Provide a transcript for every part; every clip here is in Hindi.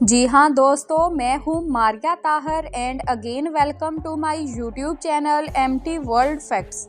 जी हाँ दोस्तों, मैं हूँ Maria Tahir and again welcome to my YouTube channel MT world facts.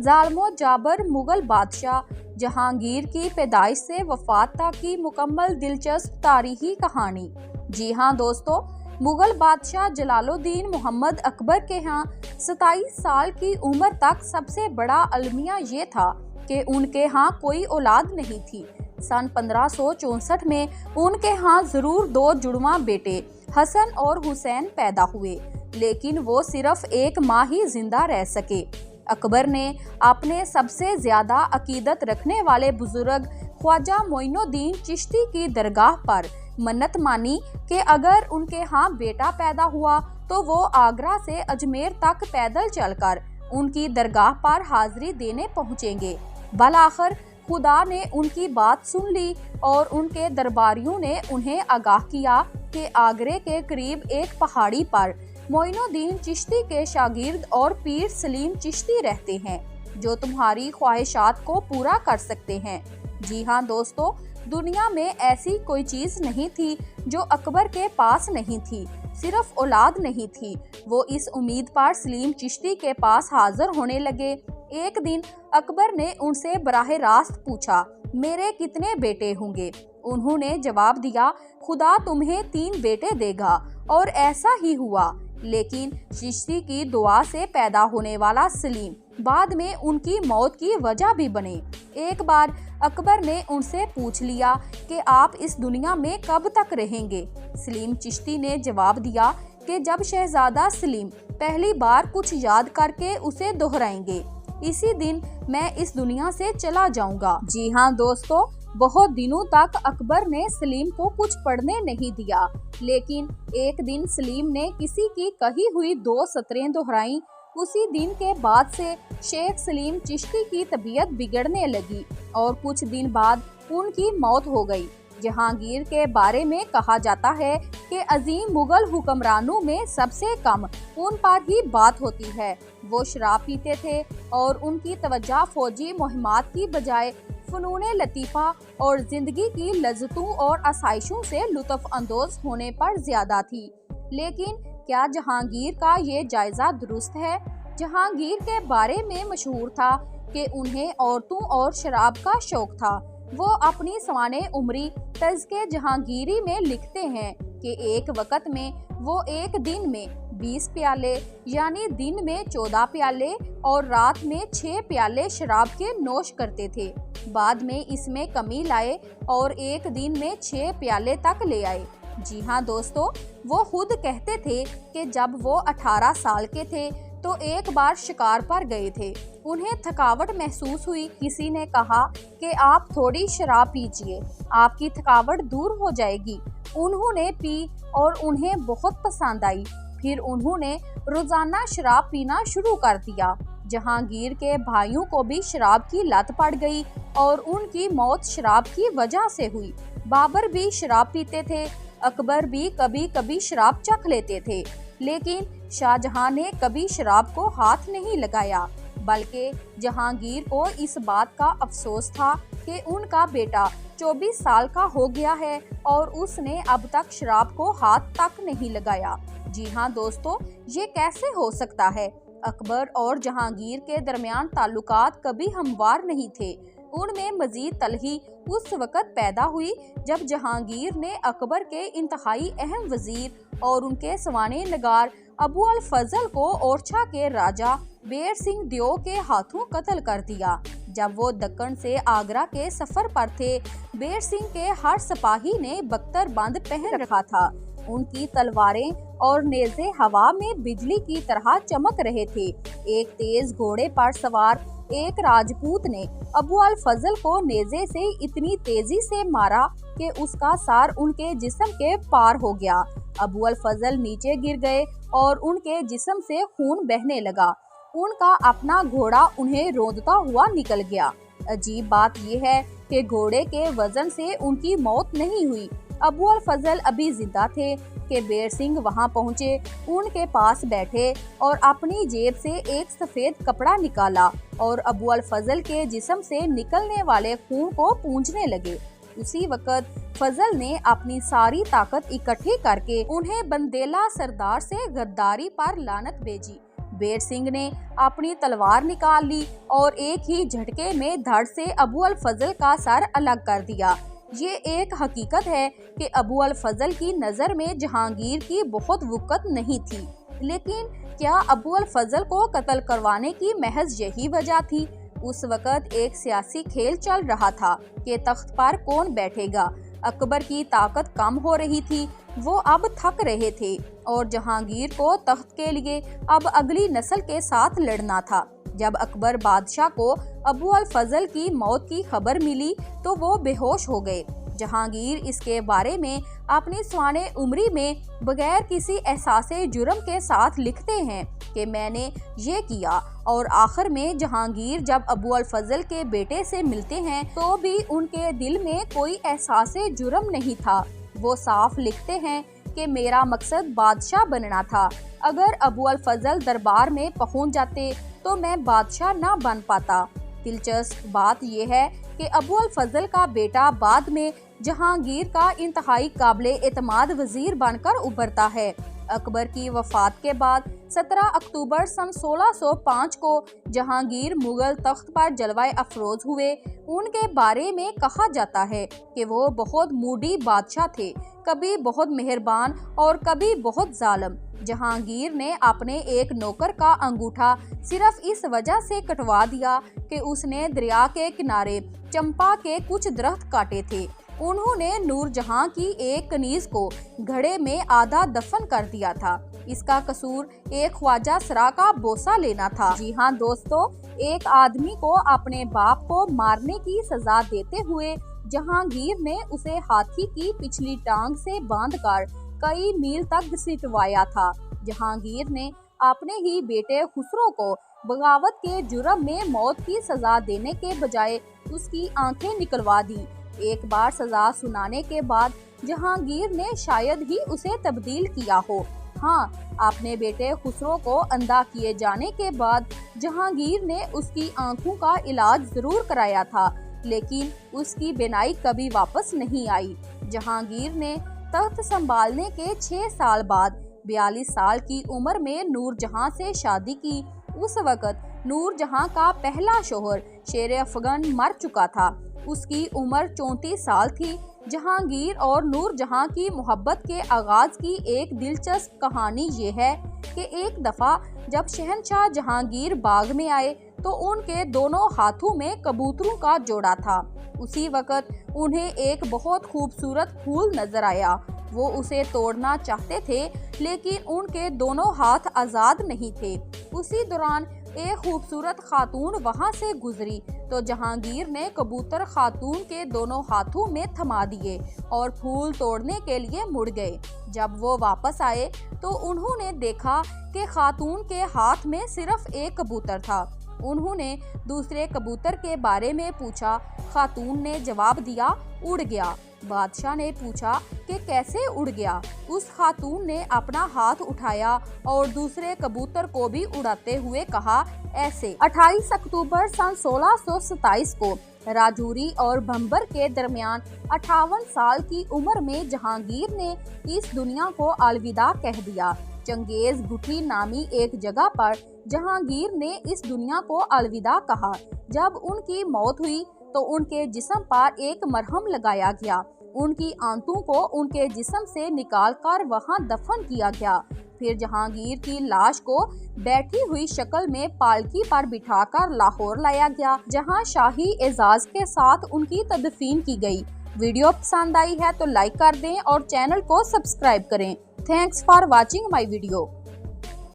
ज़ालिम जाबर मुग़ल बादशाह जहांगीर की पैदाइश से वफ़ात तक की मुकम्मल दिलचस्प तारीख़ी कहानी। जी हाँ दोस्तों, मुग़ल बादशाह जलालुद्दीन मोहम्मद अकबर के यहाँ 27 साल की उम्र तक सबसे बड़ा अलमिया ये था कि उनके यहाँ कोई औलाद नहीं थी। सन 1564 में उनके यहाँ जरूर 2 जुड़वा बेटे हसन और हुसैन पैदा हुए, लेकिन वो सिर्फ 1 माह ही जिंदा रह सके। अकबर ने अपने सबसे ज्यादा अकीदत रखने वाले बुजुर्ग ख्वाजा मोइनुद्दीन चिश्ती की दरगाह पर मन्नत मानी कि अगर उनके यहाँ बेटा पैदा हुआ तो वो आगरा से अजमेर तक पैदल चलकर उनकी दरगाह पर हाजिरी देने पहुँचेंगे। बलाखिर खुदा ने उनकी बात सुन ली और उनके दरबारियों ने उन्हें आगाह किया कि आगरे के करीब एक पहाड़ी पर मोइनुद्दीन चिश्ती के शागिर्द और पीर सलीम चिश्ती रहते हैं, जो तुम्हारी ख्वाहिशात को पूरा कर सकते हैं। जी हाँ दोस्तों, दुनिया में ऐसी कोई चीज़ नहीं थी जो अकबर के पास नहीं थी। सिर्फ औलाद नहीं थी, वो इस उम्मीद पर सलीम चिश्ती के पास हाजिर होने लगे। एक दिन अकबर ने उनसे बराह रास्त पूछा, मेरे कितने बेटे होंगे? उन्होंने जवाब दिया, खुदा तुम्हें 3 बेटे देगा। और ऐसा ही हुआ, लेकिन चिश्ती की दुआ से पैदा होने वाला सलीम बाद में उनकी मौत की वजह भी बने। एक बार अकबर ने उनसे पूछ लिया कि आप इस दुनिया में कब तक रहेंगे? सलीम चिश्ती ने जवाब दिया कि जब शहजादा सलीम पहली बार कुछ याद करके उसे दोहराएंगे, इसी दिन मैं इस दुनिया से चला जाऊंगा। जी हाँ दोस्तों, बहुत दिनों तक अकबर ने सलीम को कुछ पढ़ने नहीं दिया, लेकिन एक दिन सलीम ने किसी की कही हुई 2 सतरें दोहराई। उसी दिन के बाद से शेख सलीम चिश्ती की तबीयत बिगड़ने लगी और कुछ दिन बाद उनकी मौत हो गई। जहांगीर के बारे में कहा जाता है कि अजीम मुगल हुक्मरानों में सबसे कम उन पर ही बात होती है। वो शराब पीते थे और उनकी तवज्जो फौजी मुहिमात की बजाय फनूने लतीफ़ा और जिंदगी की लज्जतों और आसाइशों से लुत्फ़ अंदोज होने पर ज्यादा थी। लेकिन क्या जहांगीर का ये जायजा दुरुस्त है? जहांगीर के बारे में मशहूर था कि उन्हें औरतों और शराब का शौक था। वो अपनी सवाने उम्री तज़्के जहांगीरी में लिखते हैं कि एक वक्त में वो एक दिन में 20 प्याले यानी दिन में 14 प्याले और रात में 6 प्याले शराब के नोश करते थे। बाद में इसमें कमी लाए और एक दिन में 6 प्याले तक ले आए। जी हाँ दोस्तों, वो खुद कहते थे कि जब वो 18 साल के थे तो एक बार शिकार पर गए थे। उन्हें थकावट महसूस हुई। किसी ने कहा कि आप थोड़ी शराब पीजिए, आपकी थकावट दूर हो जाएगी। उन्होंने पी और उन्हें बहुत पसंद आई। फिर उन्होंने रोजाना शराब पीना शुरू कर दिया। जहांगीर के भाइयों को भी शराब की लत पड़ गई और उनकी मौत शराब की वजह से हुई। बाबर भी शराब पीते थे, अकबर भी कभी कभी शराब चख लेते थे, लेकिन शाहजहां ने कभी शराब को हाथ नहीं लगाया। बल्कि जहांगीर को इस बात का अफसोस था कि उनका बेटा 24 साल का हो गया है और उसने अब तक शराब को हाथ तक नहीं लगाया। जी हाँ दोस्तों, ये कैसे हो सकता है? अकबर और जहांगीर के दरमियान ताल्लुकात कभी हमवार नहीं थे। उनमें मजीद तलही उस वक़्त पैदा हुई जब जहांगीर ने अकबर के इंतहाई अहम वजीर और उनके सवाने नगार अबू अल फजल को ओरछा के राजा बेर सिंह दियो के हाथों कत्ल कर दिया। जब वो दक्कन से आगरा के सफर पर थे, बेर सिंह के हर सिपाही ने बख्तर बंद पहन रखा था। उनकी तलवारें और नेज़े हवा में बिजली की तरह चमक रहे थे। एक तेज घोड़े पर सवार एक राजपूत ने अबू अल फजल को नेज़े से इतनी तेजी से मारा कि उसका सर उनके जिस्म के पार हो गया। अबू अल फजल नीचे गिर गए और उनके जिस्म से खून बहने लगा। उनका अपना घोड़ा उन्हें रोंदता हुआ निकल गया। अजीब बात यह है कि घोड़े के वजन से उनकी मौत नहीं हुई। अबू अल फजल अभी जिंदा थे कि बेर सिंह वहां पहुंचे, उनके पास बैठे और अपनी जेब से एक सफेद कपड़ा निकाला और अबू अल फजल के जिस्म से निकलने वाले खून को पूंछने लगे। उसी वक्त फजल ने अपनी सारी ताकत इकट्ठी करके उन्हें बंदेला सरदार से गद्दारी पर लानत भेजी। बेर सिंह ने अपनी तलवार निकाल ली और एक ही झटके में धड़ से अबू अल फजल का सर अलग कर दिया। ये एक हकीकत है कि अबू अल फजल की नज़र में जहांगीर की बहुत वक़्त नहीं थी, लेकिन क्या अबू अल फजल को कत्ल करवाने की महज यही वजह थी? उस वक़्त एक सियासी खेल चल रहा था कि तख्त पर कौन बैठेगा। अकबर की ताकत कम हो रही थी, वो अब थक रहे थे और जहांगीर को तख्त के लिए अब अगली नस्ल के साथ लड़ना था। जब अकबर बादशाह को अबू अल फजल की मौत की खबर मिली तो वो बेहोश हो गए। जहांगीर इसके बारे में अपनी स्वाने उम्री में बगैर किसी एहसासे जुर्म के साथ लिखते हैं कि मैंने ये किया, और आखिर में जहांगीर जब अबू अल फजल के बेटे से मिलते हैं तो भी उनके दिल में कोई एहसासे जुर्म नहीं था। वो साफ लिखते हैं कि मेरा मकसद बादशाह बनना था। अगर अबू अल फजल दरबार में पहुंच जाते तो मैं बादशाह ना बन पाता। दिलचस्प बात यह है कि अबू अल फजल का बेटा बाद में जहांगीर का इंतहाई काबिल एतमाद वजीर बनकर उभरता है। अकबर की वफात के बाद 17 अक्टूबर सन 1605 को जहांगीर मुगल तख्त पर जलवाए अफरोज हुए। उनके बारे में कहा जाता है कि वो बहुत मूडी बादशाह थे, कभी बहुत मेहरबान और कभी बहुत जालिम। जहांगीर ने अपने एक नौकर का अंगूठा सिर्फ इस वजह से कटवा दिया कि उसने दरिया के किनारे चंपा के कुछ दरख्त काटे थे। उन्होंने नूरजहां की एक कनीज को घड़े में आधा दफन कर दिया था। इसका कसूर एक ख्वाजा सरा का बोसा लेना था। जी हाँ दोस्तों, एक आदमी को अपने बाप को मारने की सजा देते हुए जहांगीर ने उसे हाथी की पिछली टांग से बांधकर कई मील तक घसीटवाया था। जहांगीर ने अपने ही बेटे खुसरो को बगावत के जुर्म में मौत की सजा देने के बजाय उसकी आंखें निकलवा दी। एक बार सजा सुनाने के बाद जहांगीर ने शायद ही उसे तब्दील किया हो। हाँ, अपने बेटे खुसरो को अंधा किए जाने के बाद जहांगीर ने उसकी आंखों का इलाज जरूर कराया था, लेकिन उसकी बीनाई कभी वापस नहीं आई। जहांगीर ने तख्त संभालने के 6 साल बाद 42 साल की उम्र में नूरजहां से शादी की। उस वक़्त नूरजहां का पहला शोहर शेर अफगन मर चुका था। उसकी उम्र 34 साल थी। जहांगीर और नूरजहां की मोहब्बत के आगाज की एक दिलचस्प कहानी ये है कि एक दफ़ा जब शहंशाह जहांगीर बाग में आए तो उनके दोनों हाथों में कबूतरों का जोड़ा था। उसी वक़्त उन्हें एक बहुत खूबसूरत फूल नजर आया। वो उसे तोड़ना चाहते थे, लेकिन उनके दोनों हाथ आज़ाद नहीं थे। उसी दौरान एक खूबसूरत खातून वहां से गुजरी तो जहांगीर ने कबूतर खातून के दोनों हाथों में थमा दिए और फूल तोड़ने के लिए मुड़ गए। जब वो वापस आए तो उन्होंने देखा कि खातून के हाथ में सिर्फ एक कबूतर था। उन्होंने दूसरे कबूतर के बारे में पूछा। खातून ने जवाब दिया, उड़ गया। बादशाह ने पूछा कि कैसे उड़ गया। उस खातून ने अपना हाथ उठाया और दूसरे कबूतर को भी उड़ाते हुए कहा, ऐसे। 28 अक्टूबर सन 1627 को राजौरी और भंबर के दरमियान 58 साल की उम्र में जहांगीर ने इस दुनिया को अलविदा कह दिया। चंगेज गुठी नामी एक जगह पर जहांगीर ने इस दुनिया को अलविदा कहा। जब उनकी मौत हुई तो उनके जिस्म पर एक मरहम लगाया गया। उनकी आंतों को उनके जिस्म से निकालकर वहां दफन किया गया। फिर जहांगीर की लाश को बैठी हुई शक्ल में पालकी पर बिठाकर लाहौर लाया गया, जहां शाही एजाज के साथ उनकी तदफीन की गई। वीडियो पसंद आई है तो लाइक कर दें और चैनल को सब्सक्राइब करें। Thanks for watching my video.